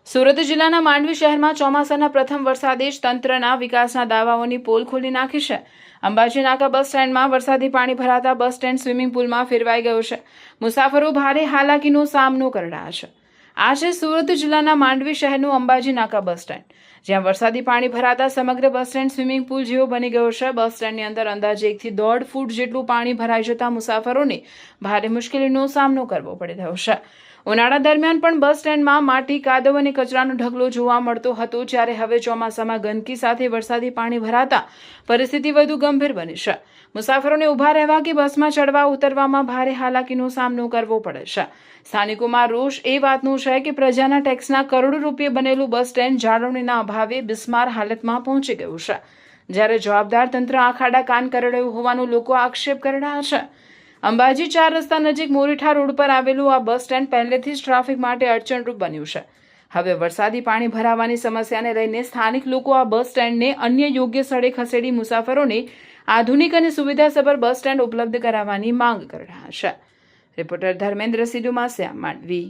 સુરત જિલ્લાના માંડવી શહેરમાં ચોમાસાના પ્રથમ વરસાદે જ તંત્રના વિકાસના દાવાઓની પોલ ખોલી નાખી છે। અંબાજી નાકા બસ સ્ટેન્ડમાં વરસાદી પાણી ભરાતા બસ સ્ટેન્ડ સ્વિમિંગ પુલમાં ફેરવાઈ ગયો છે। મુસાફરો ભારે હાલાકીનો સામનો કરી રહ્યા છે। આ છે સુરત જિલ્લાના માંડવી શહેરનું અંબાજી નાકા બસ સ્ટેન્ડ, જ્યાં વરસાદી પાણી ભરાતા સમગ્ર બસ સ્ટેન્ડ સ્વિમિંગ પુલ જેવો બની ગયો છે। બસ સ્ટેન્ડની અંદર અંદાજે 1 થી 1.5 ફૂટ જેટલું પાણી ભરાઈ જતા મુસાફરોને ભારે મુશ્કેલીનો સામનો કરવો પડી રહ્યો છે। ઉનાળા દરમિયાન પણ બસ સ્ટેન્ડમાં માટી, કાદવ અને કચરાનો ઢગલો જોવા મળતો હતો, જ્યારે હવે ચોમાસામાં ગંદકી સાથે વરસાદી પાણી ભરાતા પરિસ્થિતિ વધુ ગંભીર બની છે। મુસાફરોને ઊભા રહેવા કે બસમાં ચડવા ઉતરવામાં ભારે હાલાકીનો સામનો કરવો પડે છે। સ્થાનિકોમાં રોષ એ વાતનો છે કે પ્રજાના ટેક્સના કરોડો રૂપિયે બનેલું બસ સ્ટેન્ડ જાળવણીના અભાવે બિસ્માર હાલતમાં પહોંચી ગયું છે, જ્યારે જવાબદાર તંત્ર આ ખાડા કાન કરી રહ્યું હોવાનો લોકો આક્ષેપ કરી રહ્યા છે। અંબાજી 4 રસ્તા નજીક મોરીઠા રોડ પર આવેલું આ બસ સ્ટેન્ડ પહેલેથી જ ટ્રાફિક માટે અડચણરૂપ બન્યું છે। હવે વરસાદી પાણી ભરાવાની સમસ્યાને લઈને સ્થાનિક લોકો આ બસ સ્ટેન્ડને અન્ય યોગ્ય સ્થળે ખસેડી મુસાફરોને આધુનિક અને સુવિધાસભર બસ સ્ટેન્ડ ઉપલબ્ધ કરાવવાની માંગ કરી રહ્યા છે। રિપોર્ટર ધર્મેન્દ્ર સિદ્ધુ, માંડવી।